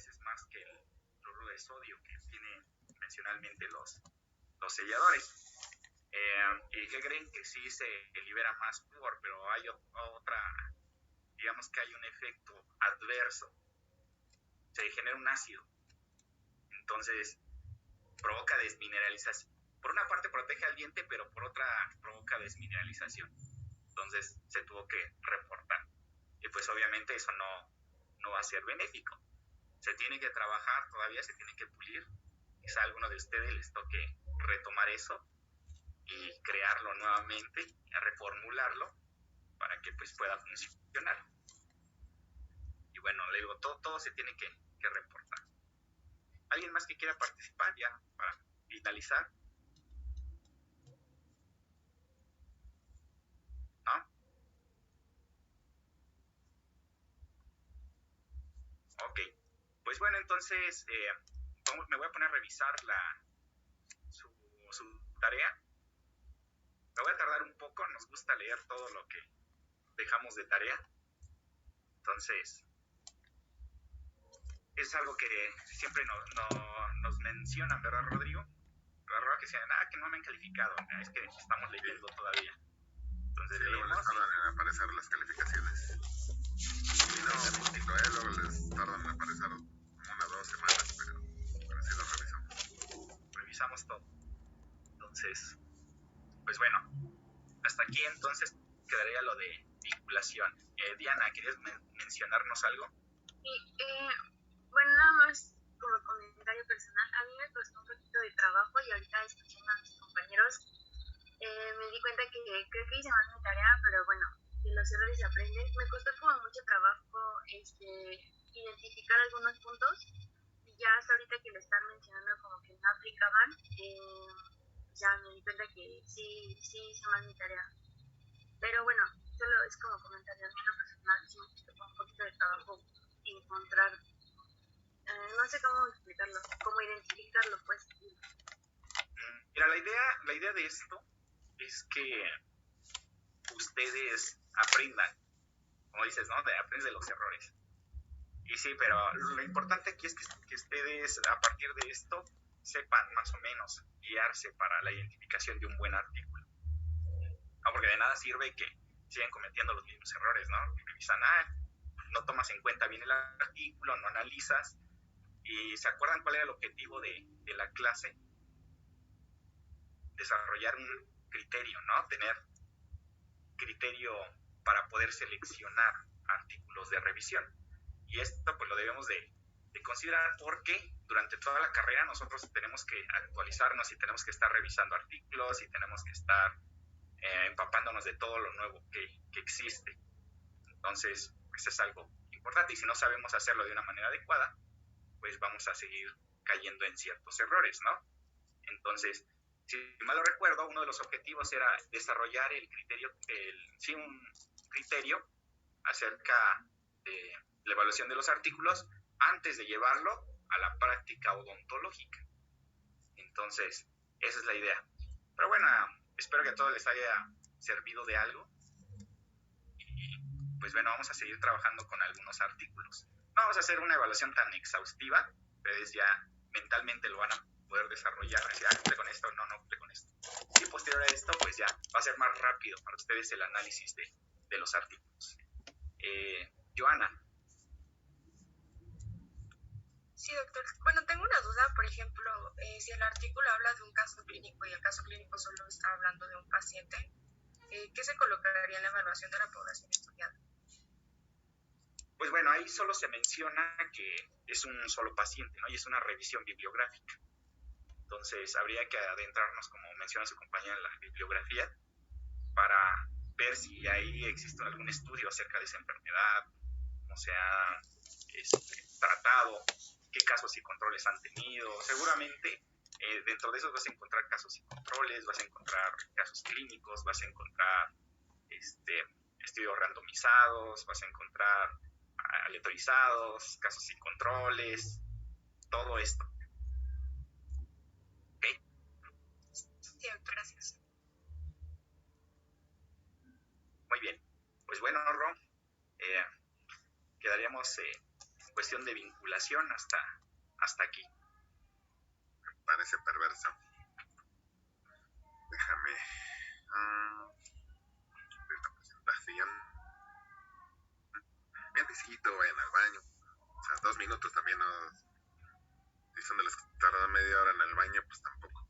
veces más que el cloruro de sodio que tienen convencionalmente los selladores. ¿Y qué creen? Que sí se libera más flúor, pero hay otra, digamos que hay un efecto adverso. Se genera un ácido. Entonces, provoca desmineralización. Por una parte protege al diente, pero por otra provoca desmineralización. Entonces, se tuvo que reportar. Y pues obviamente eso no va a ser benéfico. Se tiene que trabajar, todavía se tiene que pulir. Quizá a alguno de ustedes les toque retomar eso y crearlo nuevamente, reformularlo para que pues pueda funcionar. Y bueno, le digo, todo se tiene que reportar. ¿Alguien más que quiera participar ya para finalizar? ¿No? Ok. Pues bueno, entonces me voy a poner a revisar su tarea. Me voy a tardar un poco, nos gusta leer todo lo que dejamos de tarea. Entonces, es algo que siempre nos mencionan, ¿verdad, Rodrigo? ¿Verdad, que decían, que no me han calificado? Es que estamos leyendo todavía. Entonces, sí, luego les tardan en aparecer las calificaciones. Y no, poquito, luego les tardan en aparecer como 1 o 2 semanas, pero sí lo revisamos. Revisamos todo. Entonces, pues bueno, hasta aquí entonces quedaría lo de vinculación. Diana, ¿querías mencionarnos algo? Sí, bueno, nada más como comentario personal, a mí me costó un poquito de trabajo y ahorita escuchando a mis compañeros me di cuenta que creo que hice mal mi tarea, pero bueno, de los errores se aprenden. Me costó como mucho trabajo identificar algunos puntos y ya hasta ahorita que lo están mencionando como que no aplicaban, ya me di cuenta que sí hice mal mi tarea. Pero bueno, solo es como comentario, a mí en lo personal sí me costó un poquito de trabajo encontrar, no sé cómo explicarlo, cómo identificarlo, pues. Mira, la idea de esto es que ustedes aprendan, como dices, ¿no? Aprendes de los errores. Y sí, pero lo importante aquí es que ustedes a partir de esto sepan más o menos guiarse para la identificación de un buen artículo. No, porque de nada sirve que sigan cometiendo los mismos errores, ¿no? Revisan, no tomas en cuenta bien el artículo, no analizas. ¿Y se acuerdan cuál era el objetivo de la clase? Desarrollar un criterio, ¿no? Tener criterio para poder seleccionar artículos de revisión. Y esto pues lo debemos de considerar porque durante toda la carrera nosotros tenemos que actualizarnos y tenemos que estar revisando artículos y tenemos que estar empapándonos de todo lo nuevo que existe. Entonces, pues es algo importante y si no sabemos hacerlo de una manera adecuada, pues vamos a seguir cayendo en ciertos errores, ¿no? Entonces, si mal lo recuerdo, uno de los objetivos era desarrollar el criterio, un criterio acerca de la evaluación de los artículos antes de llevarlo a la práctica odontológica. Entonces, esa es la idea. Pero bueno, espero que a todos les haya servido de algo. Y pues bueno, vamos a seguir trabajando con algunos artículos. No vamos a hacer una evaluación tan exhaustiva, ustedes ya mentalmente lo van a poder desarrollar, decir, cumple con esto, no cumple con esto. Y posterior a esto, pues ya va a ser más rápido para ustedes el análisis de los artículos. Joana. Sí, doctor. Bueno, tengo una duda, por ejemplo, si el artículo habla de un caso clínico y el caso clínico solo está hablando de un paciente, ¿qué se colocaría en la evaluación de la población estudiada? Pues bueno, ahí solo se menciona que es un solo paciente, ¿no? Y es una revisión bibliográfica. Entonces, habría que adentrarnos, como menciona su compañera, en la bibliografía para ver si ahí existe algún estudio acerca de esa enfermedad, cómo se ha tratado, qué casos y controles han tenido. Seguramente dentro de esos vas a encontrar casos y controles, vas a encontrar casos clínicos, vas a encontrar estudios randomizados, vas a encontrar aleatorizados, casos y controles, todo esto. ¿Ok? Sí, gracias. Muy bien. Pues bueno, Ron, quedaríamos cuestión de vinculación hasta aquí. Me parece perverso. Déjame. Esta presentación. Bien necesito, vayan al baño. O sea, 2 minutos también no. Si son de los que tardan media hora en el baño, pues tampoco.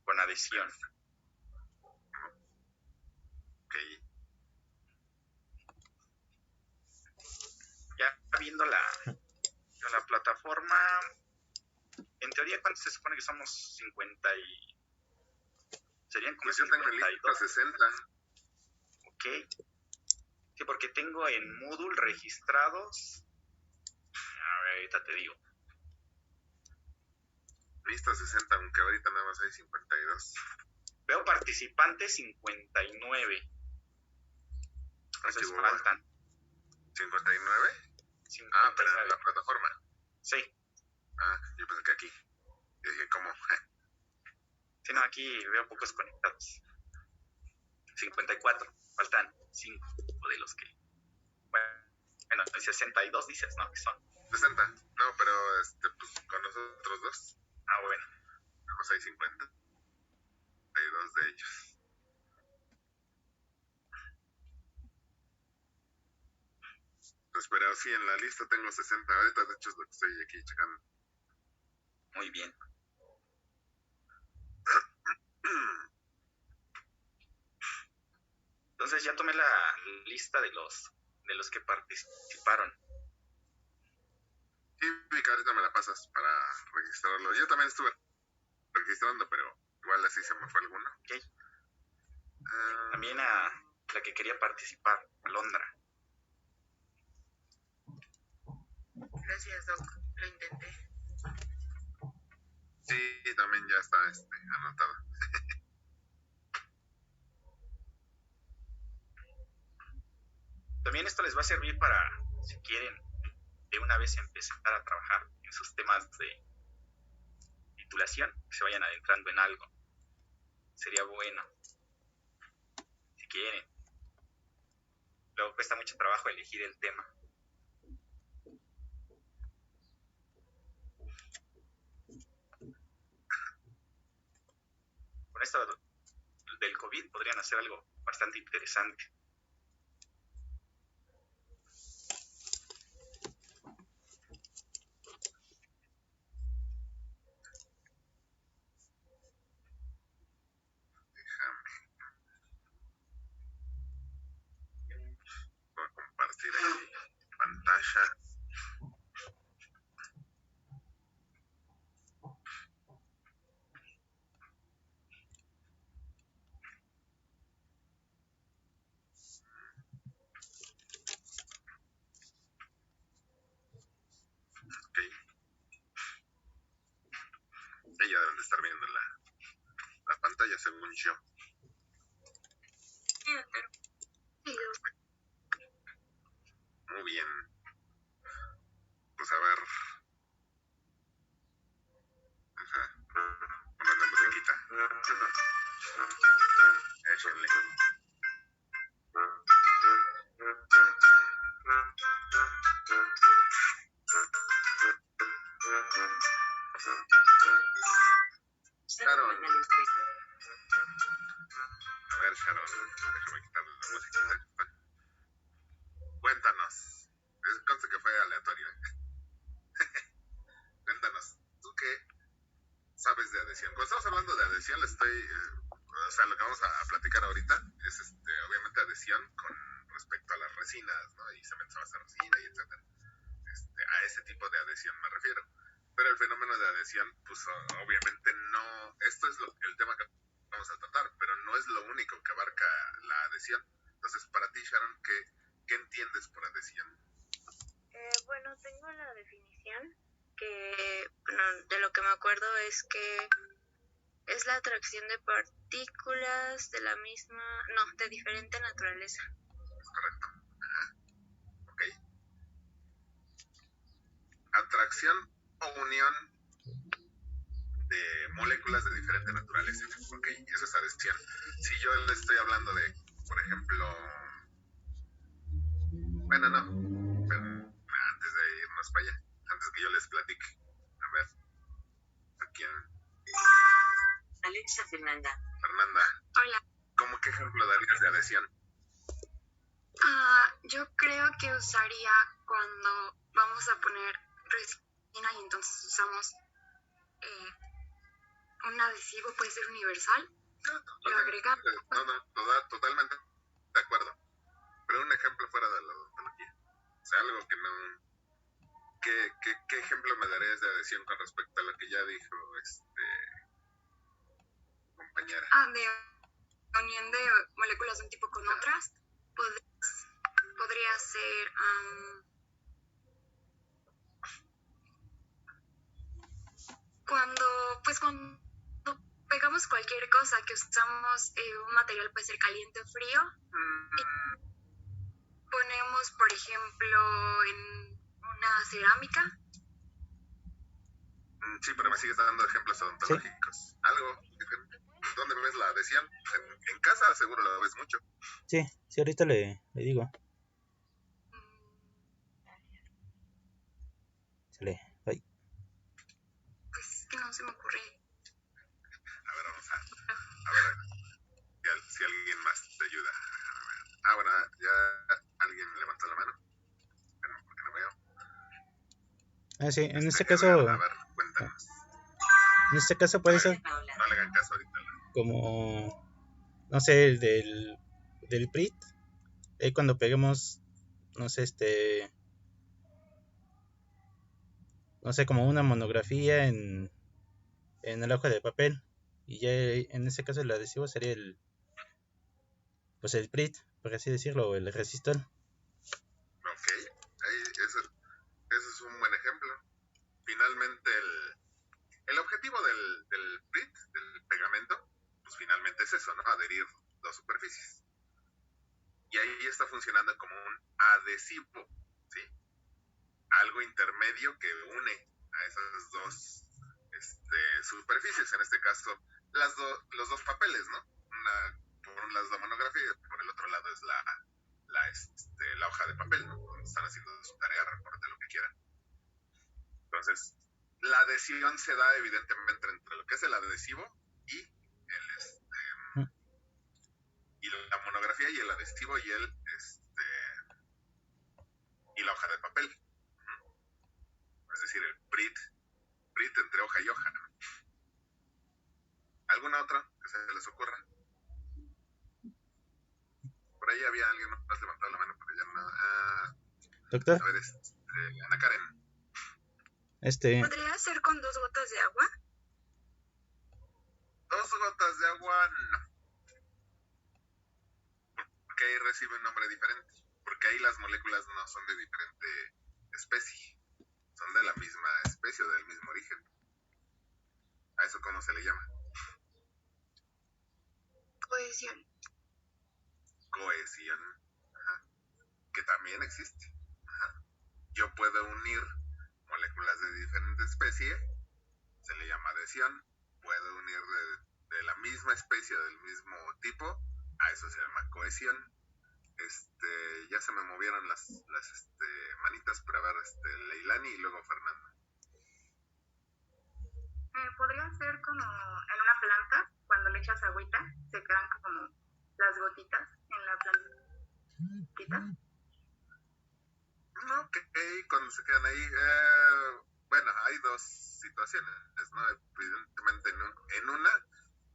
Con adhesión. Ok. Ya viendo la plataforma, en teoría, ¿cuántos se supone que somos? 50 y... Serían como Pues yo tengo el 52. 60. Ok. Sí, porque tengo en Moodle registrados... A ver, ahorita te digo. Lista 60, aunque ahorita nada más hay 52. Veo participantes 59. Entonces Chihuahua. faltan 59. 59. Pero en la plataforma. Sí. Yo pensé que aquí. Yo dije, ¿cómo? Sí, no, aquí veo pocos conectados. 54. Faltan 5 de los que... Bueno, 62 dices, ¿no? Que son. 60. No, pero pues con nosotros dos. Bueno. Vamos, hay 52 de ellos. Pues, pero sí, en la lista tengo 60. Ahorita, de hecho, es lo que estoy aquí checando. Muy bien. Entonces ya tomé la lista de los que participaron. Sí, Vika, ahorita me la pasas para registrarlo. Yo también estuve registrando, pero igual así se me fue alguno. Ok. También a la que quería participar, Londra. Gracias, Doc. Lo intenté. Sí, también ya está anotado. También esto les va a servir para, si quieren, de una vez empezar a trabajar en sus temas de titulación, que se vayan adentrando en algo. Sería bueno, si quieren. Luego cuesta mucho trabajo elegir el tema. Con esto del COVID podrían hacer algo bastante interesante. Voy a compartir aquí pantalla. Ok. Ya deben de estar viendo la pantalla, según yo. Sí, doctor. Sí, Muy bien. Pues a ver. Ponle musiquita. Échenle. Sharon. A ver, Sharon, déjame quitarle la musiquita. Cuéntanos. Conste que fue aleatorio. Cuéntanos, ¿tú qué sabes de adhesión? Cuando estamos hablando de adhesión, le estoy... o sea, lo que vamos a platicar ahorita es obviamente adhesión con respecto a las resinas, ¿no? Y cemento a base de resina y etcétera. A ese tipo de adhesión me refiero. Pero el fenómeno de adhesión, pues obviamente no... Esto es el tema que vamos a tratar, pero no es lo único que abarca la adhesión. Entonces, para ti, Sharon, ¿qué entiendes por adhesión? Bueno, tengo la definición que, bueno, de lo que me acuerdo es que es la atracción de partículas de la misma, no, de diferente naturaleza. Correcto. atracción o unión de moléculas de diferente naturaleza. Ok, eso es adhesión. Si yo le estoy hablando de, por ejemplo, bueno, no, pero antes de irnos para allá, antes que yo les platique, a ver, ¿a quién? Alexa Fernanda. Hola. ¿Cómo qué ejemplo darías de adhesión? Yo creo que usaría cuando vamos a poner resina y entonces usamos un adhesivo, puede ser universal, lo agregamos. No, totalmente de acuerdo. Pero un ejemplo fuera de la odontología. O sea, algo que no... ¿Qué ejemplo me darías de adhesión con respecto a lo que ya dijo compañera? De unión de moléculas de un tipo con otras. Podría ser cuando pegamos cualquier cosa que usamos, un material puede ser caliente o frío, y ponemos, por ejemplo, en una cerámica. Sí, pero me sigues dando ejemplos odontológicos. Sí. Algo diferente. ¿Dónde ves la adhesión? En casa seguro la ves mucho. Sí, ahorita le digo. Sale, bye. Pues que no se me ocurre. A ver, vamos a ver si alguien más te ayuda. Bueno, ya alguien levantó la mano. Pero porque no veo. Sí, en este caso... A ver, cuéntanos. En este caso puede ser... No le hagan caso ahorita. Como... No sé, el del PRIT. Cuando peguemos... No sé, no sé, como una monografía en el hoja de papel. Y ya en ese caso el adhesivo sería el PRIT, por así decirlo, o el resistol. Ok, eso es un buen ejemplo. Finalmente el objetivo del PRIT, del pegamento, pues finalmente es eso, ¿no? Adherir dos superficies. Y ahí está funcionando como un adhesivo, ¿sí? Algo intermedio que une a esas dos superficies, en este caso los dos papeles, ¿no? Por un lado es la monografía y por el otro lado es la hoja de papel, ¿no? Donde están haciendo su tarea, reporte, lo que quieran. Entonces, la adhesión se da evidentemente entre lo que es el adhesivo y y la monografía y el adhesivo y y la hoja de papel. Es decir, el PRIT entre hoja y hoja. ¿Alguna otra que se les ocurra? Por ahí había alguien más levantado la mano, pero ya no. Doctor. A ver, Ana Karen. ¿Podría ser con 2 gotas de agua? 2 gotas de agua, no. Porque ahí recibe un nombre diferente. Porque ahí las moléculas no son de diferente especie. Son de la misma especie o del mismo origen. ¿A eso cómo se le llama? Cohesión. Cohesión. Ajá. Que también existe. Ajá. Yo puedo unir moléculas de diferente especie, se le llama adhesión. Puedo unir de la misma especie o del mismo tipo, a eso se llama cohesión. Ya se me movieron las manitas para ver Leilani y luego Fernanda. Podría ser como en una planta, cuando le echas agüita, se quedan como las gotitas en la plantita. Ok, cuando se quedan ahí, bueno, hay dos situaciones, ¿no? Evidentemente en una,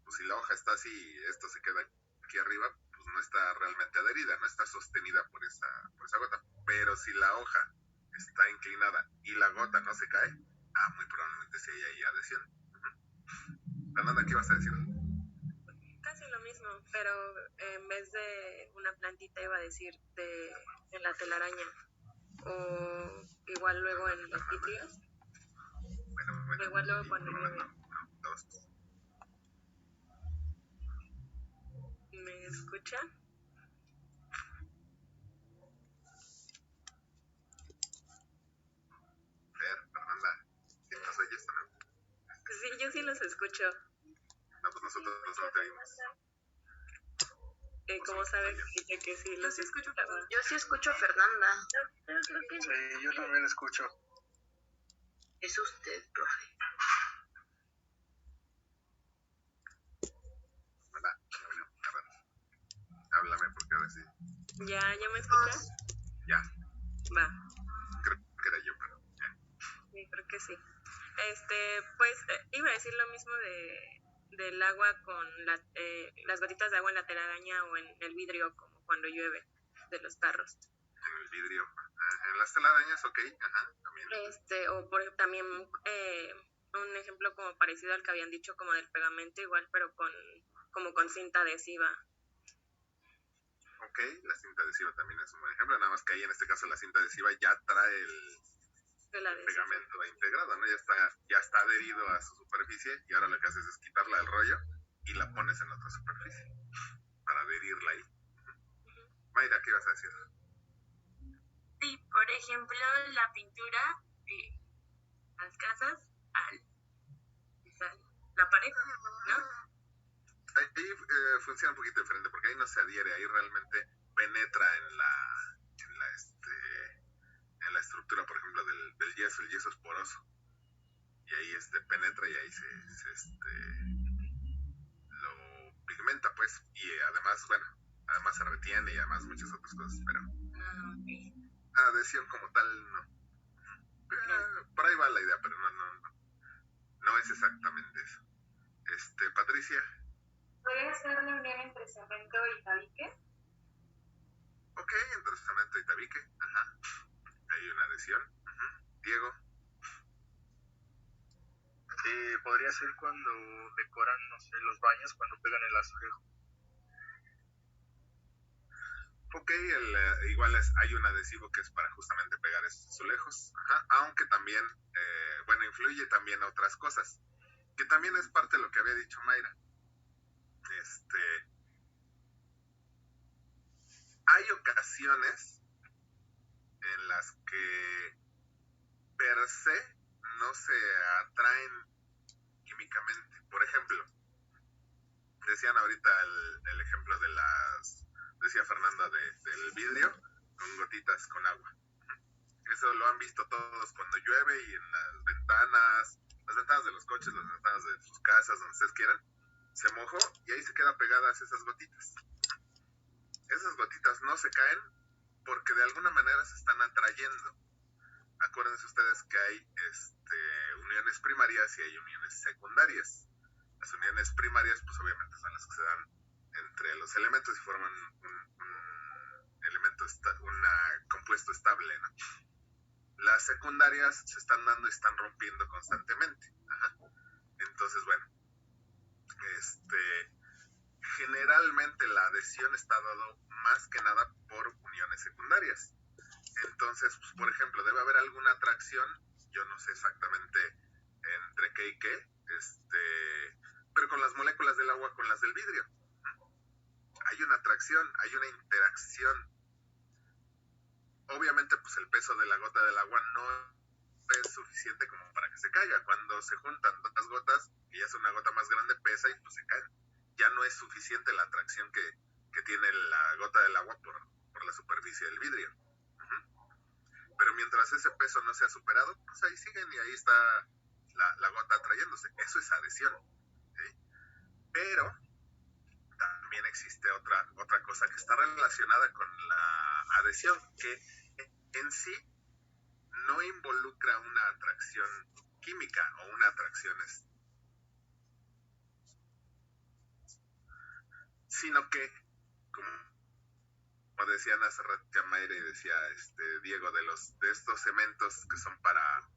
pues si la hoja está así y esto se queda aquí arriba, pues no está realmente adherida, no está sostenida por esa gota. Pero si la hoja está inclinada y la gota no se cae, muy probablemente sí hay ahí adhesión. Fernanda, ¿qué vas a decir? Casi lo mismo, pero en vez de una plantita iba a decir de la telaraña, o igual luego en los vidrios, bueno, igual luego cuando llueve. ¿Me escuchan? Sí, yo sí los escucho. No, pues nosotros no te vimos. ¿Cómo sabes que sí los escucho? Yo sí escucho a Fernanda. Pero creo que Sí, yo también escucho. Es usted, profe. Hola, bueno, a ver. Háblame porque ahora sí. ¿Ya me escuchas? Ya, Va. creo que era yo, pero ya. Sí, creo que sí. Pues iba a decir lo mismo del agua con las gotitas de agua en la telaraña o en el vidrio, como cuando llueve, de los tarros. En el vidrio. En las telarañas, ok, ajá, también. O también un ejemplo como parecido al que habían dicho, como del pegamento igual, pero como con cinta adhesiva. Ok, la cinta adhesiva también es un buen ejemplo, nada más que ahí en este caso la cinta adhesiva ya trae el pegamento integrado, ¿no? Ya está adherido a su superficie y ahora lo que haces es quitarla del rollo y la pones en otra superficie para adherirla ahí. Mayra, ¿qué ibas a decir? Sí, por ejemplo, la pintura de las casas la pared, ¿no? Ahí funciona un poquito diferente porque ahí no se adhiere, ahí realmente penetra en la estructura, por ejemplo, del yeso. El yeso es poroso y ahí penetra y ahí lo pigmenta, pues, y además, bueno, además se retiene y además muchas otras cosas, pero adhesión como tal no. Por ahí va la idea, pero no es exactamente eso. Patricia. ¿Podría ser la unión entre cemento y tabique? Ok, entre cemento y tabique, ajá. Hay una adhesión. Diego. Podría ser cuando decoran, no sé, los baños, cuando pegan el azulejo. Ok, igual hay un adhesivo que es para justamente pegar esos azulejos, ajá, aunque también, influye también a otras cosas, que también es parte de lo que había dicho Mayra. Hay ocasiones en las que per se no se atraen químicamente. Por ejemplo, decían ahorita el ejemplo decía Fernanda, del vidrio con gotitas con agua. Eso lo han visto todos cuando llueve y en las ventanas de los coches, las ventanas de sus casas, donde ustedes quieran, se mojó y ahí se quedan pegadas esas gotitas. Esas gotitas no se caen porque de alguna manera se están atrayendo. Acuérdense ustedes que hay uniones primarias y hay uniones secundarias. Las uniones primarias, pues obviamente son las que se dan entre los elementos y forman un elemento, un compuesto estable, ¿no? Las secundarias se están dando y están rompiendo constantemente. Ajá. Entonces, bueno, generalmente la adhesión está dado más que nada por uniones secundarias. Entonces, pues, por ejemplo, debe haber alguna atracción, yo no sé exactamente entre qué y qué, pero con las moléculas del agua con las del vidrio. Hay una atracción, hay una interacción. Obviamente, pues el peso de la gota del agua no es suficiente como para que se caiga. Cuando se juntan dos gotas, y ya es una gota más grande, pesa y pues se caen. Ya no es suficiente la atracción que tiene la gota del agua por la superficie del vidrio. Pero mientras ese peso no sea superado, pues ahí siguen y ahí está la gota atrayéndose. Eso es adhesión, ¿sí? Pero también existe otra cosa que está relacionada con la adhesión, que en sí no involucra una atracción química o una atracción sino que, como decían hace rato Mayra y decía Diego, de estos cementos que son para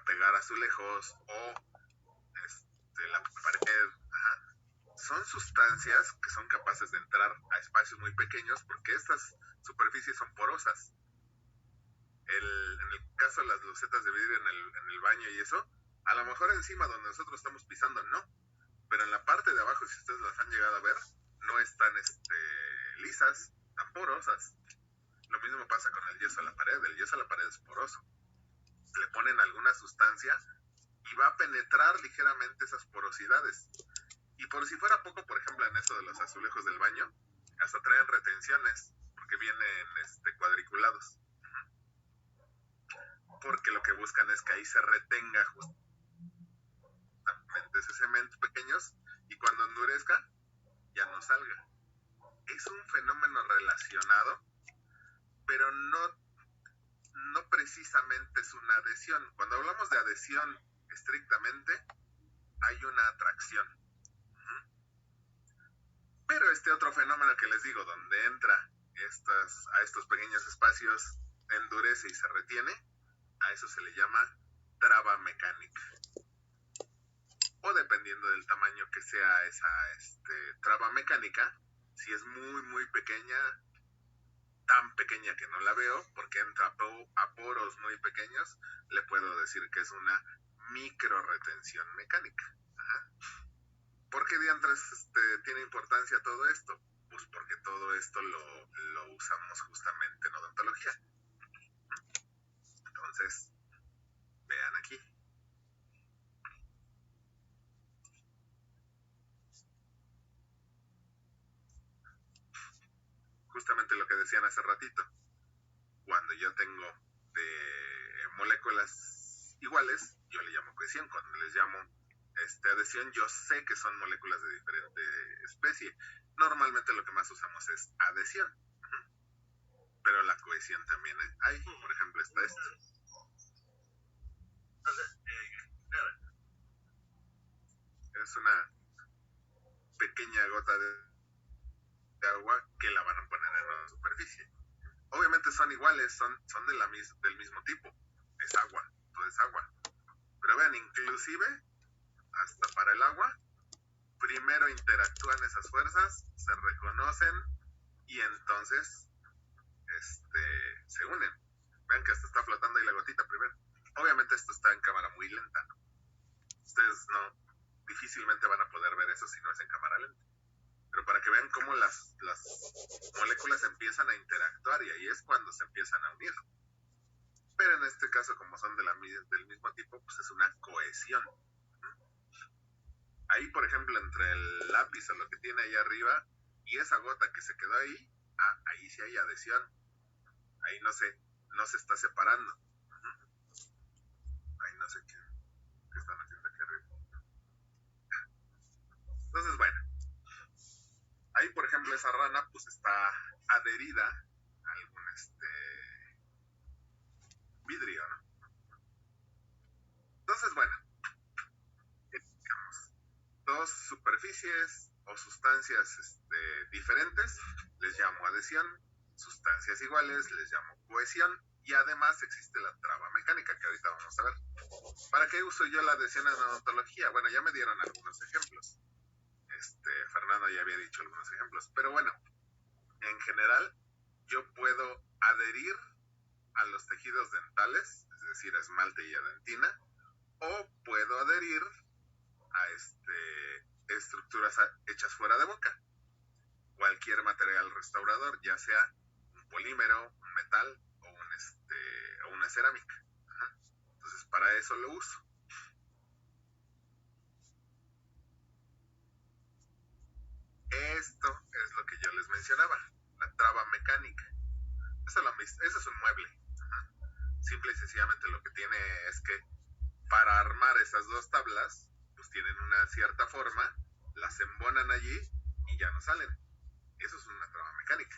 pegar azulejos o la pared, ajá, son sustancias que son capaces de entrar a espacios muy pequeños porque estas superficies son porosas. En el caso de las losetas de vidrio en el baño y eso, a lo mejor encima donde nosotros estamos pisando no, pero en la parte de abajo, si ustedes las han llegado a ver, no están lisas, tan porosas. Lo mismo pasa con el yeso a la pared. El yeso a la pared es poroso. Le ponen alguna sustancia y va a penetrar ligeramente esas porosidades. Y por si fuera poco, por ejemplo, en eso de los azulejos del baño, hasta traen retenciones, porque vienen cuadriculados. Porque lo que buscan es que ahí se retenga justamente ese cemento pequeños y cuando endurezca ya no salga. Es un fenómeno relacionado, pero no precisamente es una adhesión. Cuando hablamos de adhesión estrictamente, hay una atracción. Pero este otro fenómeno que les digo, donde entra a estos pequeños espacios, endurece y se retiene, a eso se le llama traba mecánica. O dependiendo del tamaño que sea esa traba mecánica, si es muy muy pequeña, tan pequeña que no la veo, porque entra a poros muy pequeños, le puedo decir que es una micro retención mecánica. Ajá. ¿Por qué diantres tiene importancia todo esto? Pues porque todo esto lo usamos justamente en odontología. Entonces, vean aquí. Justamente lo que decían hace ratito. Cuando yo tengo de moléculas iguales, yo le llamo cohesión. Cuando les llamo adhesión, yo sé que son moléculas de diferente especie. Normalmente lo que más usamos es adhesión. Pero la cohesión también hay. Por ejemplo, está esto. Es una pequeña gota de agua que la van a poner en una superficie. Obviamente son iguales, son del mismo tipo. Es agua, todo es agua. Pero vean, inclusive, hasta para el agua, primero interactúan esas fuerzas, se reconocen y entonces se unen. Vean que hasta está flotando ahí la gotita primero. Obviamente esto está en cámara muy lenta, ¿no? Ustedes difícilmente van a poder ver eso si no es en cámara lenta. Pero para que vean cómo las moléculas empiezan a interactuar y ahí es cuando se empiezan a unir. Pero en este caso, como son del mismo tipo, pues es una cohesión. Ahí, por ejemplo, entre el lápiz o lo que tiene ahí arriba y esa gota que se quedó ahí, ahí sí hay adhesión. Ahí no se está separando. Ahí no sé qué están haciendo aquí arriba. Entonces, bueno. Ahí, por ejemplo, esa rana pues está adherida a algún vidrio, ¿no? Entonces, bueno, digamos, dos superficies o sustancias diferentes les llamo adhesión, sustancias iguales les llamo cohesión y además existe la traba mecánica que ahorita vamos a ver. ¿Para qué uso yo la adhesión en odontología? Bueno, ya me dieron algunos ejemplos. Fernando ya había dicho algunos ejemplos, pero bueno, en general yo puedo adherir a los tejidos dentales, es decir, a esmalte y a dentina, o puedo adherir a estructuras hechas fuera de boca. Cualquier material restaurador, ya sea un polímero, un metal o una cerámica. Ajá. Entonces, para eso lo uso. Esto es lo que yo les mencionaba, la traba mecánica. Eso es un mueble. Ajá. Simple y sencillamente lo que tiene es que para armar esas dos tablas, pues tienen una cierta forma, las embonan allí y ya no salen. Eso es una traba mecánica.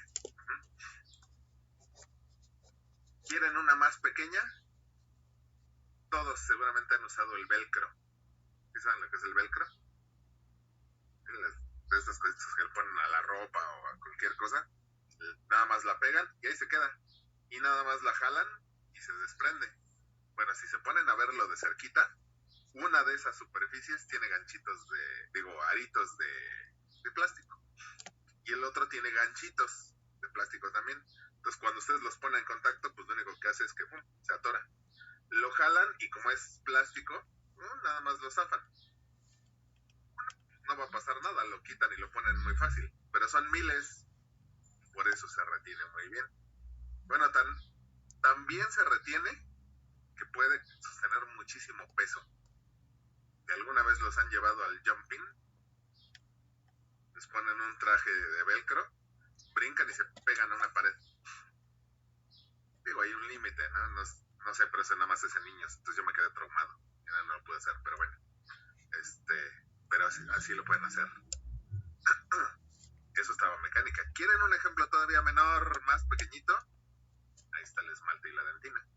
¿Quieren una más pequeña? Todos seguramente han usado el velcro. ¿Saben lo que es el velcro? De estas cosas que le ponen a la ropa o a cualquier cosa, nada más la pegan y ahí se queda. Y nada más la jalan y se desprende. Bueno, si se ponen a verlo de cerquita, una de esas superficies tiene aritos de plástico. Y el otro tiene ganchitos de plástico también. Entonces, cuando ustedes los ponen en contacto, pues lo único que hace es que se atora. Lo jalan y como es plástico, nada más lo zafan. No va a pasar nada, lo quitan y lo ponen muy fácil. Pero son miles, por eso se retiene muy bien. Bueno, también se retiene que puede sostener muchísimo peso. que alguna vez los han llevado al jumping, les ponen un traje de velcro, brincan y se pegan a una pared. Digo, hay un límite, ¿no? No sé, pero eso nada más es en niños, entonces yo me quedé traumado, ya no lo pude hacer, pero bueno, pero así lo pueden hacer. Eso estaba mecánica. ¿Quieren un ejemplo todavía menor, más pequeñito? Ahí está el esmalte y la dentina,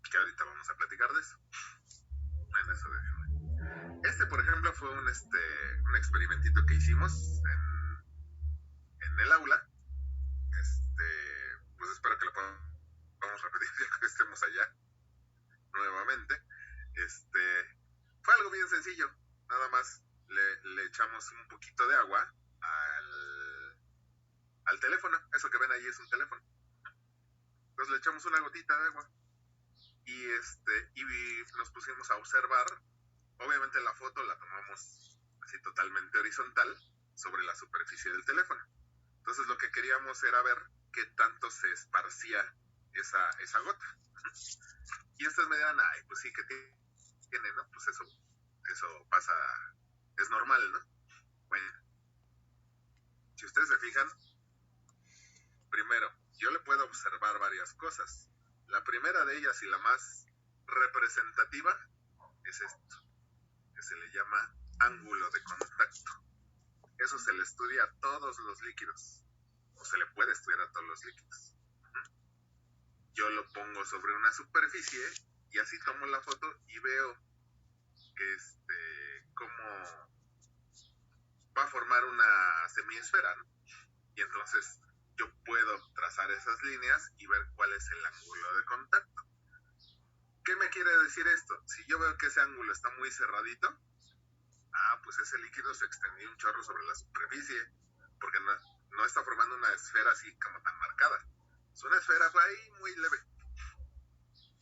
que ahorita vamos a platicar de eso. Bueno, eso de... por ejemplo, fue un experimentito que hicimos en el aula. Pues espero que lo podamos repetir ya que estemos allá nuevamente. Fue algo bien sencillo. Nada más le echamos un poquito de agua al teléfono. Eso que ven ahí es un teléfono. Entonces le echamos una gotita de agua y nos pusimos a observar. Obviamente la foto la tomamos así totalmente horizontal sobre la superficie del teléfono. Entonces lo que queríamos era ver qué tanto se esparcía esa gota. Y ustedes me dirán, ay, pues sí, que tiene, ¿no? Pues eso pasa, es normal, ¿no? Bueno, si ustedes se fijan, primero, yo le puedo observar varias cosas. La primera de ellas y la más representativa es esto, que se le llama ángulo de contacto. Eso se le estudia a todos los líquidos, o se le puede estudiar a todos los líquidos. Yo lo pongo sobre una superficie y así tomo la foto y veo que cómo va a formar una semiesfera, ¿no? Y entonces yo puedo trazar esas líneas y ver cuál es el ángulo de contacto. ¿Qué me quiere decir esto? Si yo veo que ese ángulo está muy cerradito, pues ese líquido se extendió un chorro sobre la superficie, porque no está formando una esfera así como tan marcada. Es una esfera ahí muy leve.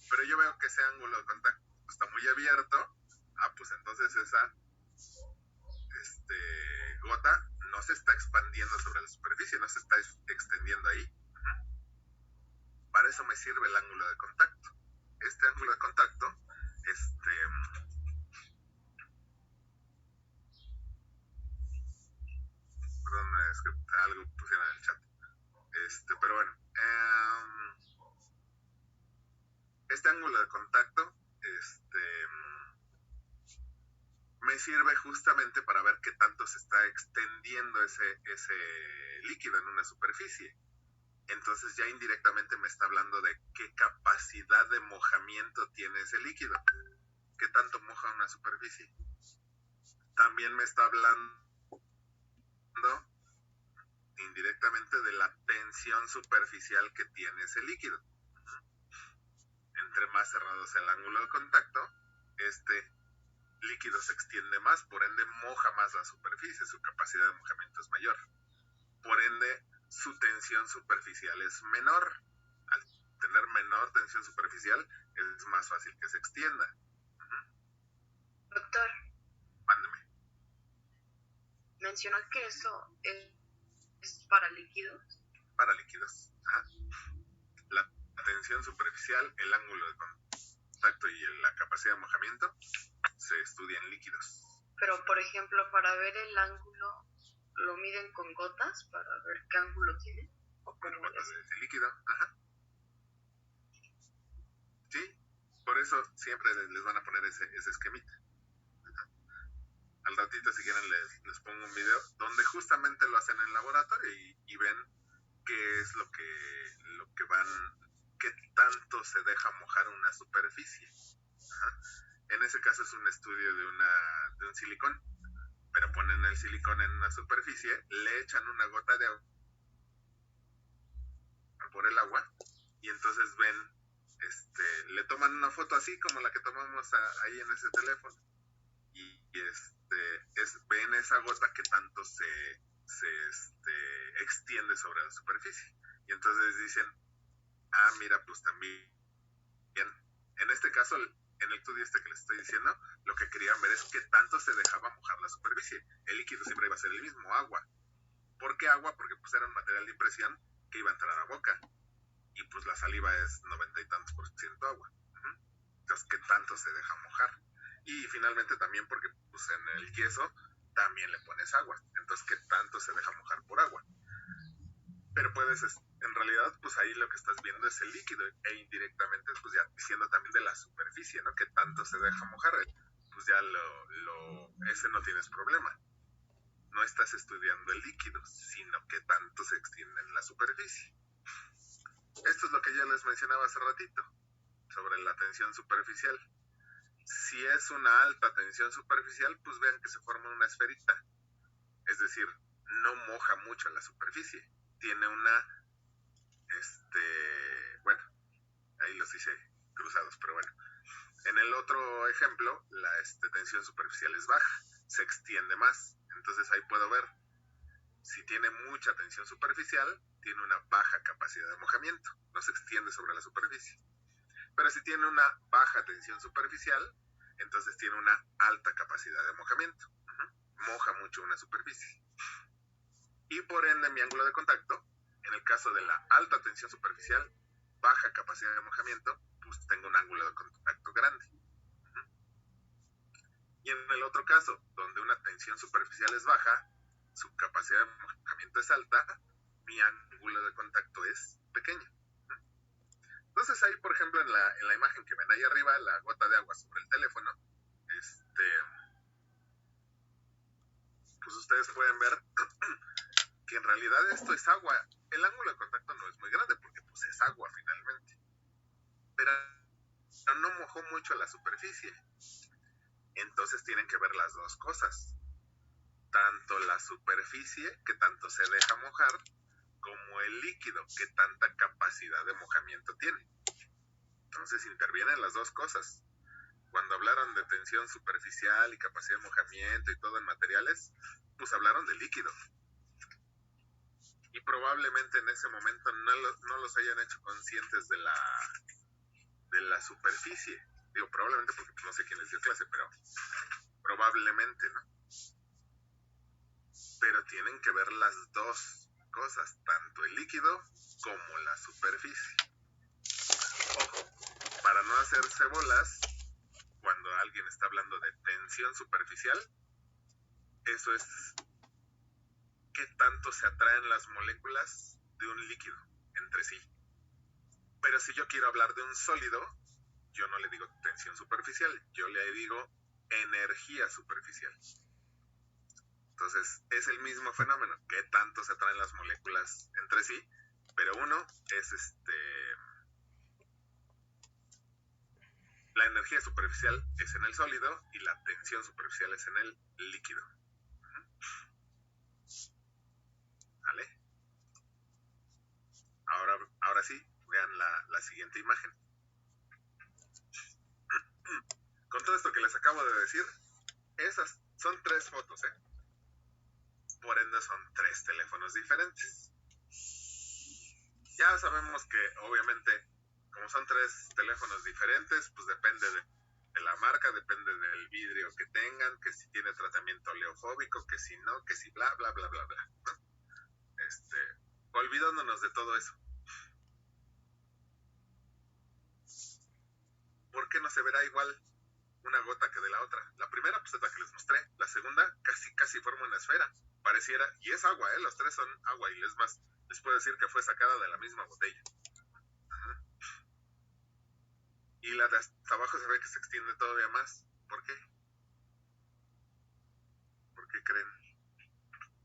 Pero yo veo que ese ángulo de contacto está muy abierto, pues entonces esa gota no se está expandiendo sobre la superficie, no se está extendiendo ahí. Para eso me sirve el ángulo de contacto. Este ángulo de contacto, perdón, es que algo pusieron en el chat. Pero bueno, este ángulo de contacto, me sirve justamente para ver qué tanto se está extendiendo ese líquido en una superficie. Entonces ya indirectamente me está hablando de qué capacidad de mojamiento tiene ese líquido, qué tanto moja una superficie. También me está hablando indirectamente de la tensión superficial que tiene ese líquido. Entre más cerrado sea el ángulo de contacto, líquido se extiende más, por ende moja más la superficie, su capacidad de mojamiento es mayor. Por ende, su tensión superficial es menor. Al tener menor tensión superficial, es más fácil que se extienda. Doctor, mándeme. Mencionó que eso es para líquidos. Para líquidos. La tensión superficial, el ángulo de contacto y la capacidad de mojamiento se estudia en líquidos. Pero, por ejemplo, para ver el ángulo, ¿lo miden con gotas para ver qué ángulo tiene? ¿O con gotas de líquido? Sí, por eso siempre les van a poner ese esquemita. Al ratito, si quieren, les pongo un video donde justamente lo hacen en laboratorio y ven qué es lo que van, qué tanto se deja mojar una superficie. En ese caso es un estudio de un silicón, pero ponen el silicón en una superficie, le echan una gota de agua por el agua y entonces ven, le toman una foto así como la que tomamos ahí en ese teléfono y ven esa gota que tanto se extiende sobre la superficie y entonces dicen, mira, pues también en este caso en el estudio que les estoy diciendo, lo que querían ver es qué tanto se dejaba mojar la superficie. El líquido siempre iba a ser el mismo, agua. ¿Por qué agua? Porque pues era un material de impresión que iba a entrar a boca. Y pues la saliva es 90 y tantos % agua. Entonces, ¿qué tanto se deja mojar? Y finalmente también porque pues en el yeso también le pones agua, entonces ¿qué tanto se deja mojar por agua? Pero en realidad pues ahí lo que estás viendo es el líquido e indirectamente pues ya diciendo también de la superficie, ¿no? ¿Qué tanto se deja mojar? Pues ya ese no tienes problema. No estás estudiando el líquido, sino qué tanto se extiende en la superficie. Esto es lo que ya les mencionaba hace ratito, sobre la tensión superficial. Si es una alta tensión superficial, pues vean que se forma una esferita. Es decir, no moja mucho la superficie. Tiene bueno, ahí los hice cruzados, pero bueno. En el otro ejemplo, la tensión superficial es baja, se extiende más. Entonces ahí puedo ver, si tiene mucha tensión superficial, tiene una baja capacidad de mojamiento, no se extiende sobre la superficie. Pero si tiene una baja tensión superficial, entonces tiene una alta capacidad de mojamiento. Moja mucho una superficie. Y por ende, mi ángulo de contacto, en el caso de la alta tensión superficial, baja capacidad de mojamiento, pues tengo un ángulo de contacto grande. Y en el otro caso, donde una tensión superficial es baja, su capacidad de mojamiento es alta, mi ángulo de contacto es pequeño. Entonces ahí, por ejemplo, en la imagen que ven ahí arriba, la gota de agua sobre el teléfono, pues ustedes pueden ver que en realidad esto es agua. El ángulo de contacto no es muy grande porque pues es agua finalmente. Pero no mojó mucho la superficie. Entonces tienen que ver las dos cosas. Tanto la superficie, que tanto se deja mojar, como el líquido, que tanta capacidad de mojamiento tiene. Entonces intervienen las dos cosas. Cuando hablaron de tensión superficial y capacidad de mojamiento y todo en materiales, pues hablaron de líquido. Y probablemente en ese momento no los hayan hecho conscientes de la superficie. Digo, probablemente porque no sé quién les dio clase, pero probablemente, ¿no? Pero tienen que ver las dos cosas, tanto el líquido como la superficie. Ojo, para no hacerse bolas, cuando alguien está hablando de tensión superficial, eso es qué tanto se atraen las moléculas de un líquido entre sí. Pero si yo quiero hablar de un sólido, yo no le digo tensión superficial, yo le digo energía superficial. Entonces es el mismo fenómeno, qué tanto se atraen las moléculas entre sí, pero uno es la energía superficial es en el sólido y la tensión superficial es en el líquido. ¿Vale? Ahora sí, vean la siguiente imagen. Con todo esto que les acabo de decir, esas son 3 fotos, ¿eh? Por ende son 3 teléfonos diferentes. Ya sabemos que obviamente, como son 3 teléfonos diferentes, pues depende de la marca, depende del vidrio que tengan, que si tiene tratamiento oleofóbico, que si no, que si bla, bla, bla, bla, bla, ¿no? Olvidándonos de todo eso. ¿Por qué no se verá igual una gota que de la otra? La primera pues es la que les mostré, la segunda casi forma una esfera, pareciera, y es agua, los 3 son agua, y les puedo decir que fue sacada de la misma botella. Y la de hasta abajo se ve que se extiende todavía más. ¿Por qué? ¿Por qué creen?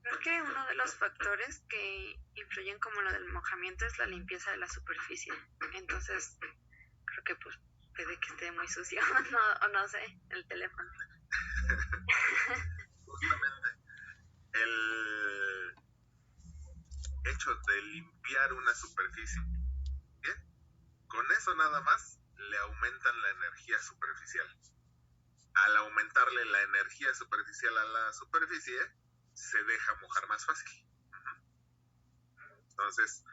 Creo que uno de los factores que influyen como lo del mojamiento es la limpieza de la superficie. Entonces, creo que pues puede que esté muy sucio o no sé, el teléfono. Justamente el hecho de limpiar una superficie, con eso nada más le aumentan la energía superficial. Al aumentarle la energía superficial a la superficie, se deja mojar más fácil. Entonces,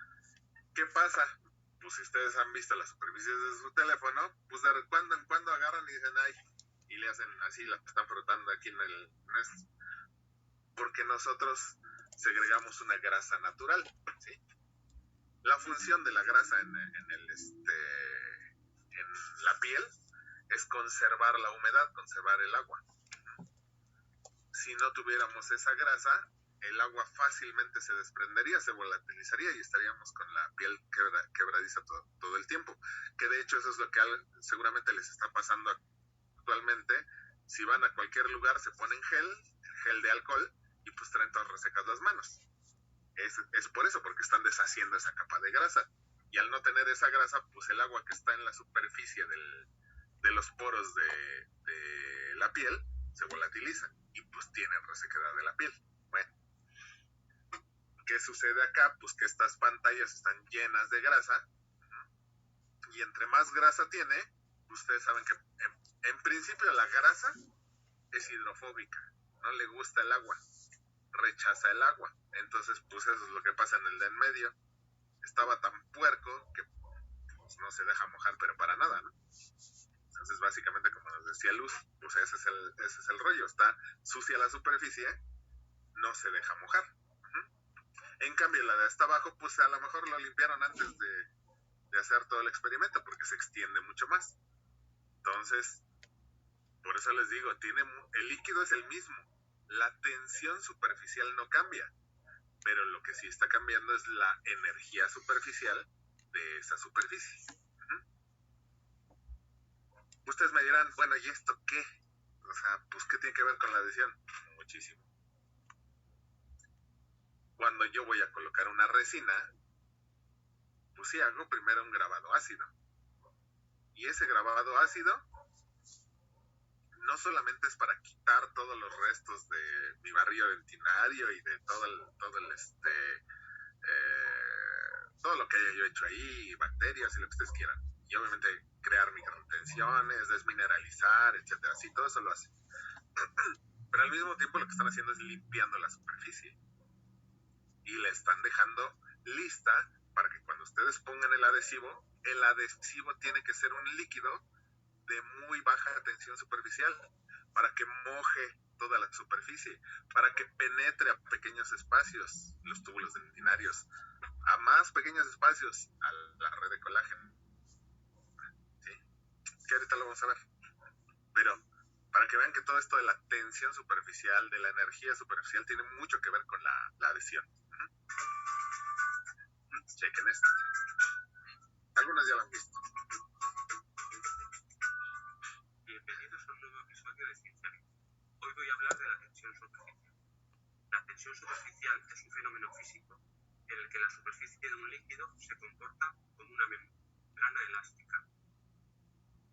¿qué pasa? Pues si ustedes han visto las superficies de su teléfono, pues de cuando en cuando agarran y dicen, ay, y le hacen así, la están frotando aquí en esto. Porque nosotros segregamos una grasa natural, ¿sí? La función de la grasa en la piel es conservar la humedad, conservar el agua. Si no tuviéramos esa grasa, el agua fácilmente se desprendería, se volatilizaría y estaríamos con la piel quebradiza todo el tiempo. Que de hecho eso es lo que seguramente les está pasando actualmente. Si van a cualquier lugar se ponen gel de alcohol y pues traen todas resecas las manos. Es por eso, porque están deshaciendo esa capa de grasa. Y al no tener esa grasa, pues el agua que está en la superficie de los poros de la piel se volatiliza y pues tienen resequedad de la piel. Bueno, ¿qué sucede acá? Pues que estas pantallas están llenas de grasa y entre más grasa tiene, ustedes saben que en principio la grasa es hidrofóbica, no le gusta el agua, rechaza el agua. Entonces pues eso es lo que pasa en el de en medio. Estaba tan puerco que pues, no se deja mojar, pero para nada, ¿no? Entonces básicamente, como nos decía Luz, pues ese es el rollo. Está sucia la superficie, no se deja mojar. En cambio la de hasta abajo, pues a lo mejor lo limpiaron antes de hacer todo el experimento, porque se extiende mucho más. Entonces, por eso les digo, el líquido es el mismo, la tensión superficial no cambia, pero lo que sí está cambiando es la energía superficial de esa superficie. Ustedes me dirán, bueno, ¿y esto qué? O sea, pues ¿qué tiene que ver con la adhesión? Muchísimo. Cuando yo voy a colocar una resina, pues sí hago primero un grabado ácido. Y ese grabado ácido no solamente es para quitar todos los restos de mi barrillo dentinario y de todo lo que haya yo hecho ahí, bacterias y lo que ustedes quieran. Y obviamente crear microretenciones, desmineralizar, etcétera. Sí, todo eso lo hace. Pero al mismo tiempo lo que están haciendo es limpiando la superficie. Y la están dejando lista para que cuando ustedes pongan el adhesivo tiene que ser un líquido de muy baja tensión superficial para que moje toda la superficie, para que penetre a pequeños espacios, los túbulos dentinarios, a más pequeños espacios, a la red de colágeno. ¿Sí? Que ahorita lo vamos a ver. Pero para que vean que todo esto de la tensión superficial, de la energía superficial, tiene mucho que ver con la adhesión. Chequen esto. Algunos ya lo han visto. Bienvenidos a un nuevo episodio de Ciencia Viva. Hoy voy a hablar de la tensión superficial. La tensión superficial es un fenómeno físico en el que la superficie de un líquido se comporta como una membrana elástica.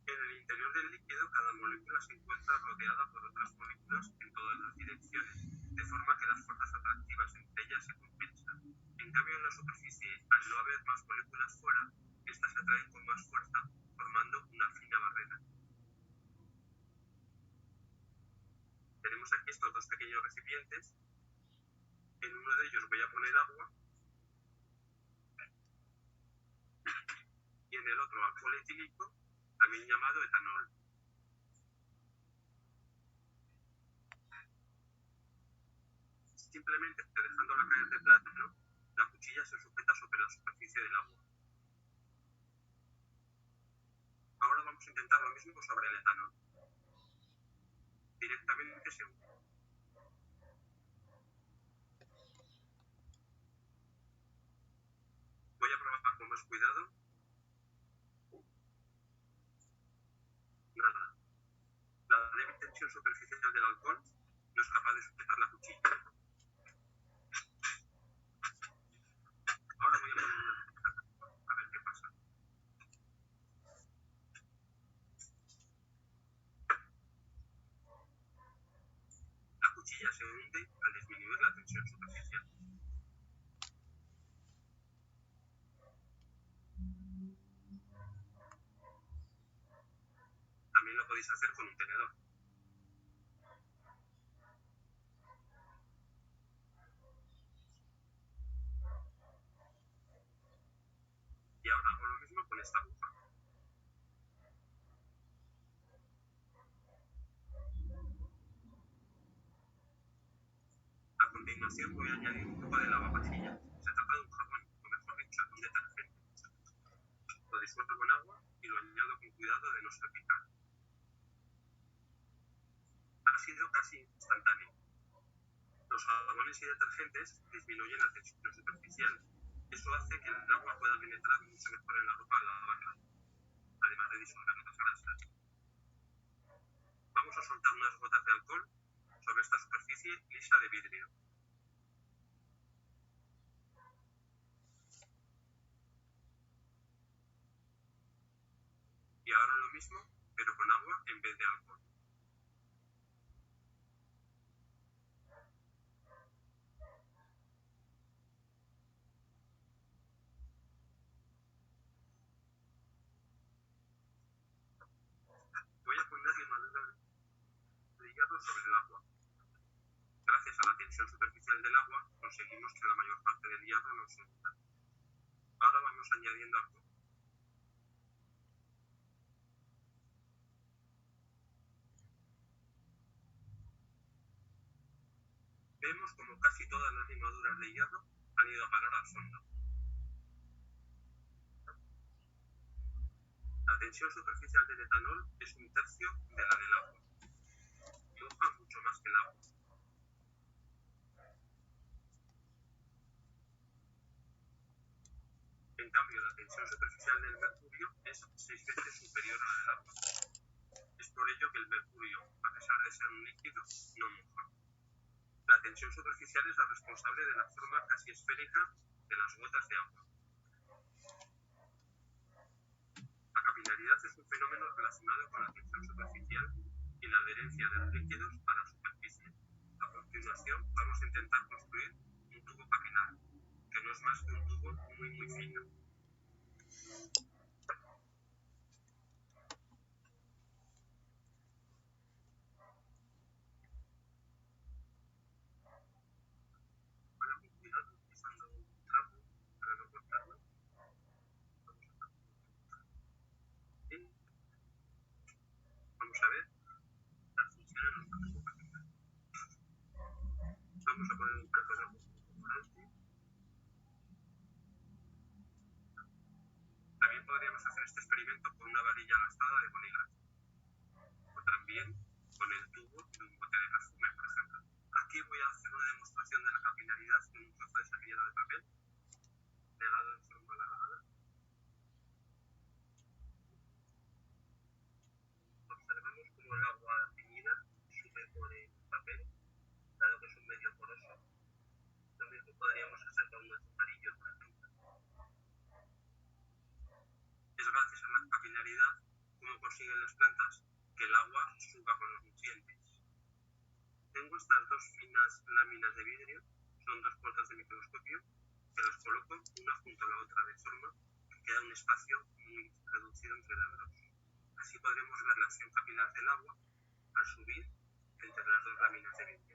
En el interior del líquido, cada molécula se encuentra rodeada por otras moléculas en todas las direcciones, de forma que las fuerzas atractivas entre ellas se compensan. En cambio, en la superficie, al no haber más moléculas fuera, estas se atraen con más fuerza, formando una fina barrera. Tenemos aquí estos dos pequeños recipientes. En uno de ellos voy a poner agua y en el otro alcohol etílico, también llamado etanol. Simplemente dejándola caer de plano, la cuchilla se sujeta sobre la superficie del agua. Ahora vamos a intentar lo mismo sobre el etanol. Directamente se voy a probar con más cuidado. Nada. La débil tensión superficial del alcohol no es capaz de sujetar la cuchilla. Ahora voy a poner a ver qué pasa. La cuchilla se hunde al disminuir la tensión superficial. También lo podéis hacer con un tenedor. Y ahora hago lo mismo con esta aguja. A continuación voy a añadir un poco de lavavajillas. Se trata de un jabón, o mejor dicho, un detergente. Lo disuelvo en agua y lo añado con cuidado de no salpicar. sido casi instantáneo. Los jabones y detergentes disminuyen la tensión superficial. Eso hace que el agua pueda penetrar mucho mejor en la ropa al lavarla, además de disolver las grasas. Vamos a soltar unas gotas de alcohol sobre esta superficie lisa de vidrio. Y ahora lo mismo, pero con agua en vez de alcohol. Voy a poner limonada de hierro sobre el agua. Gracias a la tensión superficial del agua, conseguimos que la mayor parte del hierro no se hunda. Ahora vamos añadiendo alcohol. Vemos como casi todas las limaduras de hierro han ido a parar al fondo. La tensión superficial del etanol es 1/3 de la del agua. Moja mucho más que el agua. En cambio, la tensión superficial del mercurio es 6 veces superior a la del agua. Es por ello que el mercurio, a pesar de ser un líquido, no moja. La tensión superficial es la responsable de la forma casi esférica de las gotas de agua. La capilaridad es un fenómeno relacionado con la tensión superficial y la adherencia de los líquidos a la superficie. A continuación, vamos a intentar construir un tubo capilar, que no es más que un tubo muy fino. Para continuar utilizando un trapo para no cortarlo, vamos a ver la función en nuestro tubo capilar. Vamos a poner un plato de agua. También podríamos hacer este experimento con una varilla gastada de bolígrafo, o también con el tubo de un bote de perfume, por ejemplo. Aquí voy a hacer una demostración de la capilaridad con un trozo de servilleta de papel pegado en forma alargada. Observamos cómo el agua teñida sube por el papel, dado que es un medio poroso. Lo mismo podríamos hacer con un azucarillo, por ejemplo. Es gracias a la capilaridad cómo consiguen las plantas que el agua suba con los nutrientes. Tengo estas dos finas láminas de vidrio, son 2 puertas de microscopio, que las coloco una junto a la otra de forma que queda un espacio muy reducido entre las dos. Así podremos ver la acción capilar del agua al subir entre las dos láminas de vidrio.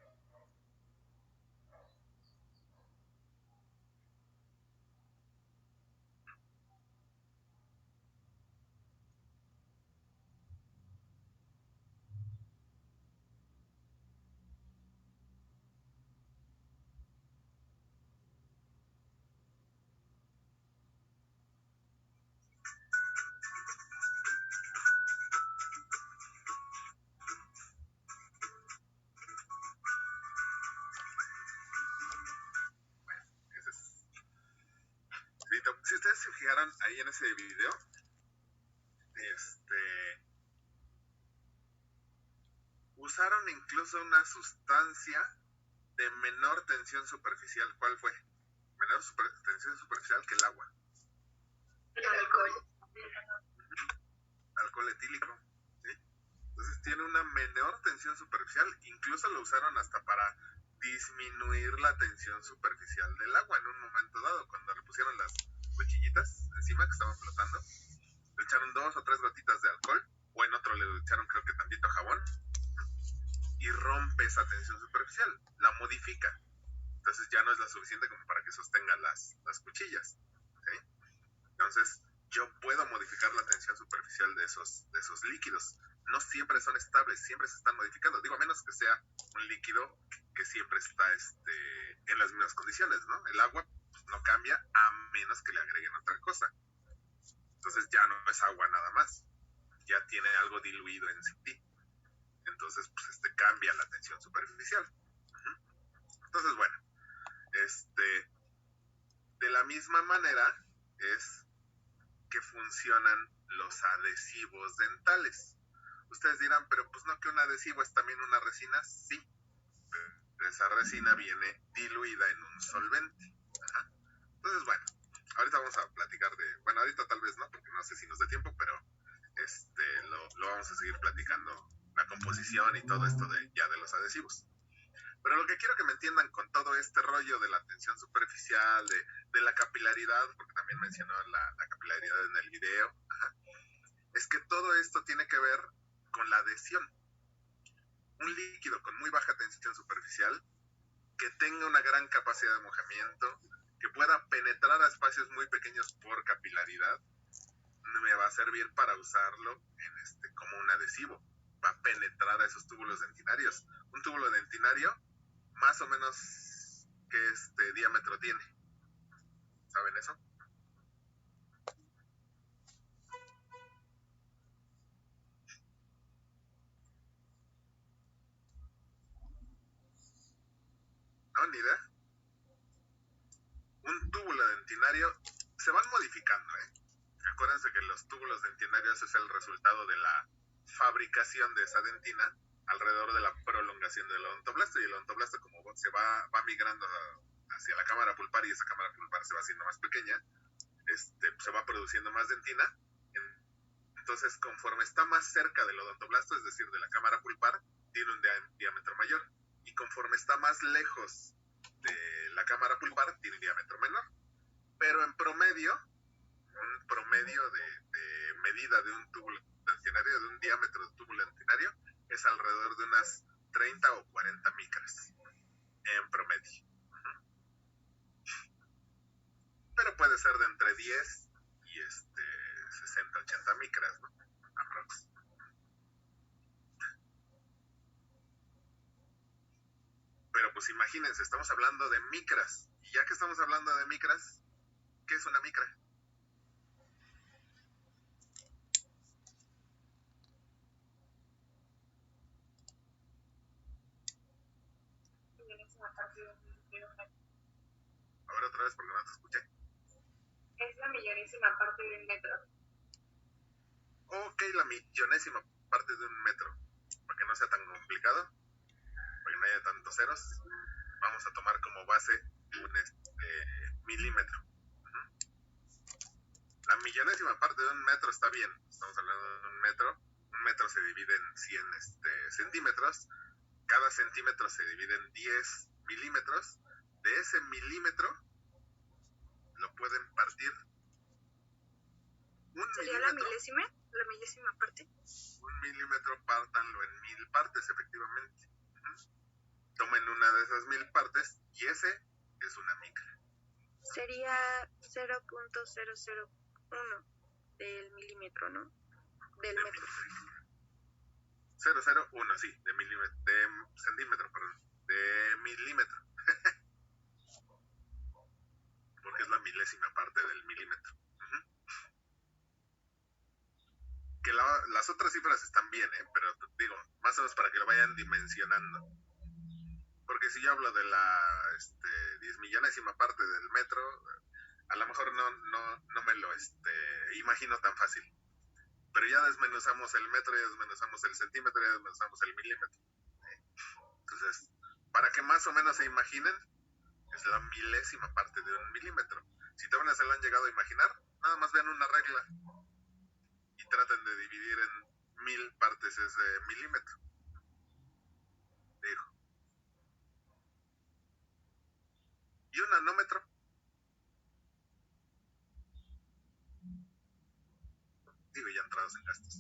Si ustedes se fijaron ahí en ese video, usaron incluso una sustancia de menor tensión superficial. ¿Cuál fue? Menor tensión superficial que el agua. El alcohol. Alcohol etílico, ¿sí? Entonces tiene una menor tensión superficial, incluso lo usaron hasta para disminuir la tensión superficial del agua en un momento dado, cuando le pusieron las cuchillitas encima que estaban flotando, le echaron 2 o 3 gotitas de alcohol, o en otro le echaron creo que tantito jabón, y rompe esa tensión superficial, la modifica. Entonces ya no es la suficiente como para que sostenga las cuchillas, ¿sí? Entonces yo puedo modificar la tensión superficial de esos líquidos. No siempre son estables, siempre se están modificando. Digo, a menos que sea un líquido que siempre está en las mismas condiciones, ¿no? El agua pues, no cambia a menos que le agreguen otra cosa. Entonces ya no es agua nada más, ya tiene algo diluido en sí. entonces pues cambia la tensión superficial. Entonces, bueno, de la misma manera es que funcionan los adhesivos dentales. Ustedes dirán, pero pues no, que un adhesivo es también una resina. Sí, pero esa resina viene diluida en un solvente. Ajá. Entonces, bueno, ahorita vamos a platicar bueno, ahorita tal vez no, porque no sé si nos dé tiempo, pero lo vamos a seguir platicando, la composición y todo esto de los adhesivos. Pero lo que quiero que me entiendan con todo este rollo de la tensión superficial, de la capilaridad, porque también mencionó la capilaridad en el video, es que todo esto tiene que ver con la adhesión. Un líquido con muy baja tensión superficial, que tenga una gran capacidad de mojamiento, que pueda penetrar a espacios muy pequeños por capilaridad, me va a servir para usarlo como un adhesivo. Va a penetrar a esos túbulos dentinarios. Un túbulo dentinario, más o menos, ¿qué diámetro tiene? ¿Saben eso? No, ni idea. Un túbulo dentinario se van modificando, Acuérdense que los túbulos dentinarios es el resultado de la fabricación de esa dentina alrededor de la prolongación del odontoblasto, y el odontoblasto, como se va migrando hacia la cámara pulpar, y esa cámara pulpar se va haciendo más pequeña, se va produciendo más dentina. Entonces, conforme está más cerca del odontoblasto, es decir, de la cámara pulpar, tiene un diámetro mayor, y conforme está más lejos de la cámara pulpar, tiene un diámetro menor. Pero en promedio, un promedio de medida de un túbulo dentinario, de un diámetro de túbulo dentinario, es alrededor de unas 30 o 40 micras en promedio. Pero puede ser de entre 10 y 60, 80 micras, ¿no? Aprox. Pero pues imagínense, estamos hablando de micras. Y ya que estamos hablando de micras, ¿qué es una micra? A ver otra vez porque no te escuché. Es la millonésima parte de un metro. Ok, la millonésima parte de un metro. Para que no sea tan complicado, para que no haya tantos ceros, vamos a tomar como base un milímetro. La millonésima parte de un metro está bien, estamos hablando de un metro. Un metro se divide en 100 centímetros. Cada centímetro se divide en 10 milímetros. De ese milímetro lo pueden partir un ¿Sería milímetro. la milésima parte? Un milímetro, pártanlo en 1000 partes, efectivamente. Tomen una de esas 1000 partes y ese es una micra. Sería 0.001 del milímetro, ¿no? Del metro. 001, sí, de centímetro, perdón, de milímetro. Porque es la milésima parte del milímetro. Que las otras cifras están bien, pero digo, más o menos para que lo vayan dimensionando. Porque si yo hablo de la 10 millonésima parte del metro, a lo mejor no me lo imagino tan fácil. Pero ya desmenuzamos el metro, ya desmenuzamos el centímetro, ya desmenuzamos el milímetro. Entonces, para que más o menos se imaginen, es la milésima parte de un milímetro. Si todavía no se lo han llegado a imaginar, nada más vean una regla y traten de dividir en 1000 partes ese milímetro. Digo. ¿Y un nanómetro? Digo, ya entrados en gastos.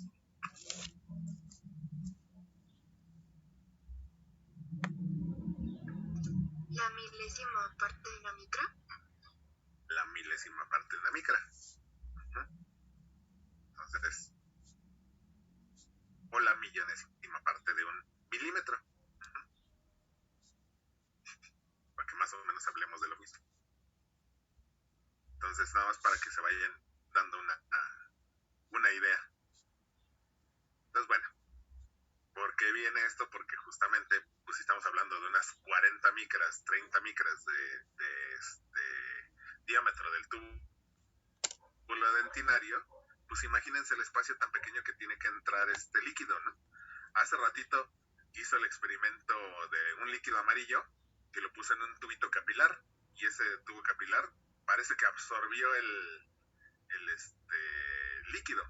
¿La milésima parte de una micra? La milésima parte de una micra. Entonces, o la millonésima parte de un milímetro. Para que más o menos hablemos de lo mismo. Entonces, nada más para que se vayan dando una idea. Entonces, bueno, ¿por qué viene centenario, pues imagínense el espacio tan pequeño que tiene que entrar este líquido, ¿no? Hace ratito hizo el experimento de un líquido amarillo que lo puso en un tubito capilar, y ese tubo capilar parece que absorbió el líquido.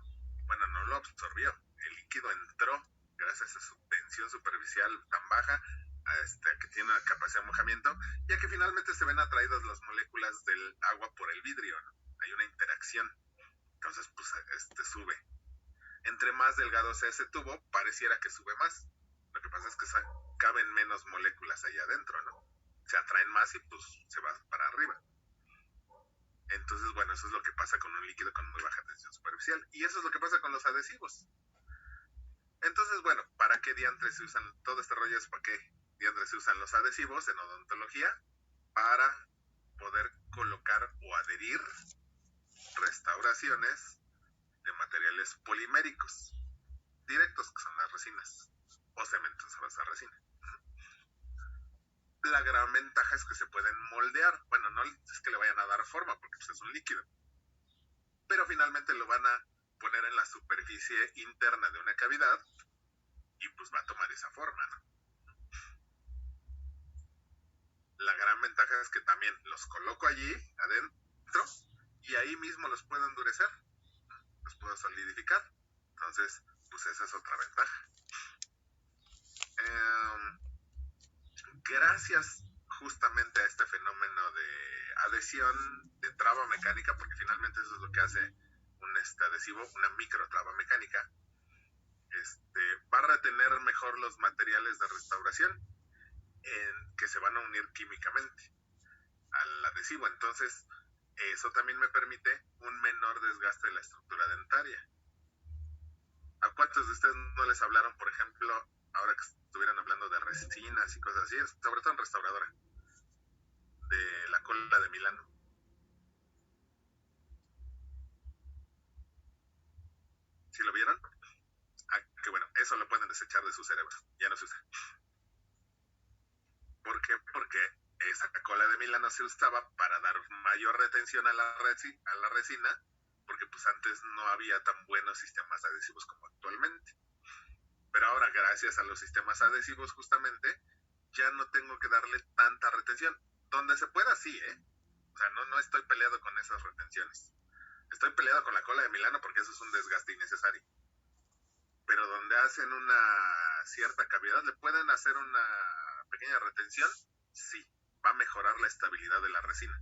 Bueno, no lo absorbió, el líquido entró gracias a su tensión superficial tan baja, a que tiene una capacidad de mojamiento, ya que finalmente se ven atraídas las moléculas del agua por el vidrio, ¿no? Hay una interacción, entonces pues sube. Entre más delgado sea ese tubo, pareciera que sube más. Lo que pasa es que caben menos moléculas allá adentro, ¿no? Se atraen más y pues se va para arriba. Entonces, bueno, eso es lo que pasa con un líquido con muy baja tensión superficial. Y eso es lo que pasa con los adhesivos. Entonces, bueno, ¿para qué diantres se usan? Todo este rollo es para qué diantres se usan los adhesivos en odontología. Para poder colocar o adherir restauraciones de materiales poliméricos directos, que son las resinas, o cementos a base de resina. La gran ventaja es que se pueden moldear. Bueno, no es que le vayan a dar forma, porque pues es un líquido, pero finalmente lo van a poner en la superficie interna de una cavidad y pues va a tomar esa forma, ¿no? La gran ventaja es que también los coloco allí adentro y ahí mismo los puedo endurecer, los puedo solidificar. Entonces, pues esa es otra ventaja. Gracias justamente a este fenómeno de adhesión, de traba mecánica, porque finalmente eso es lo que hace un adhesivo, una micro traba mecánica, va a retener mejor los materiales de restauración que se van a unir químicamente al adhesivo. Entonces, eso también me permite un menor desgaste de la estructura dentaria. ¿A cuántos de ustedes no les hablaron, por ejemplo, ahora que estuvieran hablando de resinas y cosas así, sobre todo en restauradora, de la cola de Milano? ¿Sí lo vieron? Que bueno, eso lo pueden desechar de su cerebro, ya no se usa. ¿Por qué? Porque esa cola de Milano se usaba para dar mayor retención a la resina, porque pues antes no había tan buenos sistemas adhesivos como actualmente. Pero ahora, gracias a los sistemas adhesivos, justamente, ya no tengo que darle tanta retención. Donde se pueda, sí, O sea, no estoy peleado con esas retenciones. Estoy peleado con la cola de Milano porque eso es un desgaste innecesario. Pero donde hacen una cierta cavidad, le pueden hacer una pequeña retención, sí, va a mejorar la estabilidad de la resina.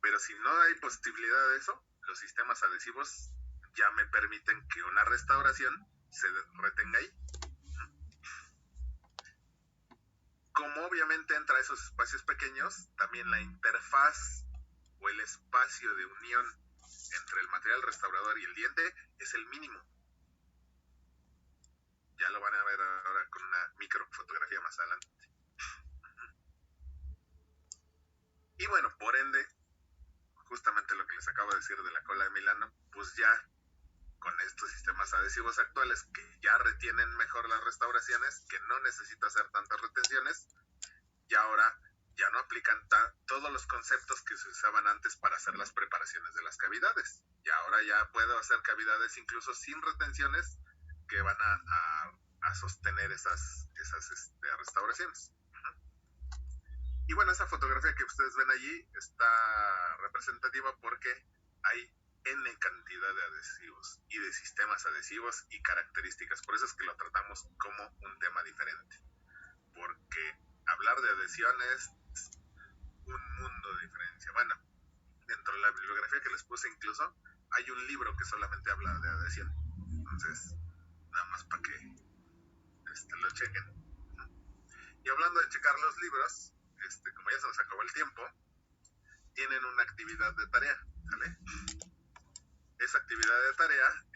Pero si no hay posibilidad de eso, los sistemas adhesivos ya me permiten que una restauración se retenga ahí. Como obviamente entra a esos espacios pequeños, también la interfaz o el espacio de unión entre el material restaurador y el diente es el mínimo. Ya lo van a ver ahora con una microfotografía más adelante. Y bueno, por ende, justamente lo que les acabo de decir de la cola de Milano, pues ya con estos sistemas adhesivos actuales que ya retienen mejor las restauraciones, que no necesito hacer tantas retenciones, y ahora ya no aplican todos los conceptos que se usaban antes para hacer las preparaciones de las cavidades. Y ahora ya puedo hacer cavidades incluso sin retenciones que van a sostener esas restauraciones. Y bueno, esa fotografía que ustedes ven allí está representativa porque hay N cantidad de adhesivos y de sistemas adhesivos y características. Por eso es que lo tratamos como un tema diferente. Porque hablar de adhesión es un mundo de diferencia. Bueno, dentro de la bibliografía que les puse incluso, hay un libro que solamente habla de adhesión. Entonces, nada más para que lo chequen. Y hablando de checar los libros, como ya se nos acabó el tiempo, tienen una actividad de tarea, ¿vale? Esa actividad de tarea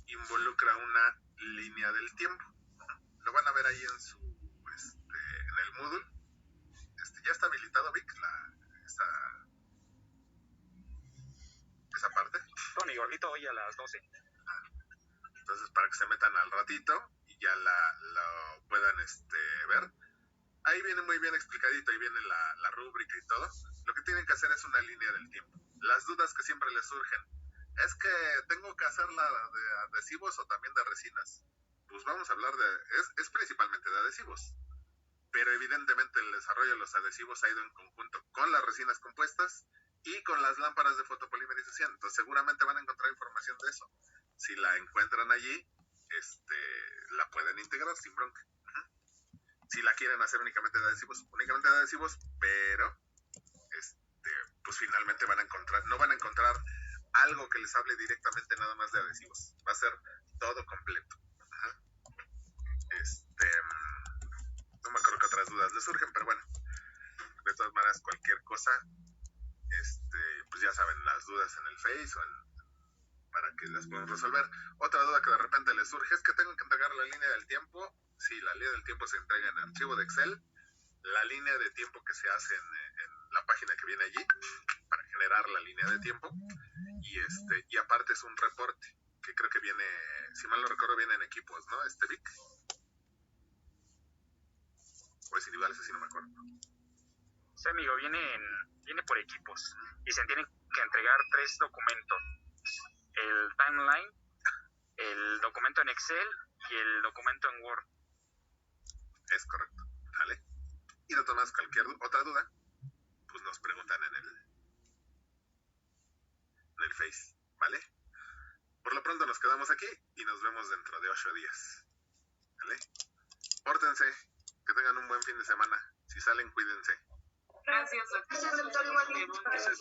involucra una línea del tiempo. Lo van a ver ahí en el Moodle. Ya está habilitado, Vic, esa parte. Tony, gordito, hoy a las 12. Entonces, para que se metan al ratito y ya lo puedan ver. Ahí viene muy bien explicadito, ahí viene la rúbrica y todo. Lo que tienen que hacer es una línea del tiempo. las dudas que siempre les surgen. Es que tengo que hacerla de adhesivos o también de resinas. Pues vamos a hablar es principalmente de adhesivos. Pero evidentemente el desarrollo de los adhesivos ha ido en conjunto con las resinas compuestas y con las lámparas de fotopolimerización. Entonces seguramente van a encontrar información de eso. Si la encuentran allí, la pueden integrar sin bronca. Si la quieren hacer únicamente de adhesivos, pero pues finalmente no van a encontrar algo que les hable directamente nada más de adhesivos. Va a ser todo completo. No me acuerdo qué otras dudas les surgen, pero bueno, de todas maneras cualquier cosa, pues ya saben, las dudas en el Face para que las podamos resolver. Otra duda que de repente les surge es que tengo que entregar la línea del tiempo. Sí, la línea del tiempo se entrega en archivo de Excel. La línea de tiempo que se hace en la página que viene allí para generar la línea de tiempo. Y aparte es un reporte que creo que viene, si mal no recuerdo, viene en equipos, ¿no? Vic. O es individual, ese sí no me acuerdo. Sí, amigo, viene por equipos y se tienen que entregar 3 documentos: el timeline, el documento en Excel y el documento en Word. Es correcto, ¿vale? Y de todas maneras, cualquier otra duda, pues nos preguntan en el Face, ¿vale? Por lo pronto nos quedamos aquí y nos vemos dentro de 8 días, ¿vale? Pórtense, que tengan un buen fin de semana. Si salen, cuídense. Gracias, doctor. Gracias, doctor, igualmente. Gracias.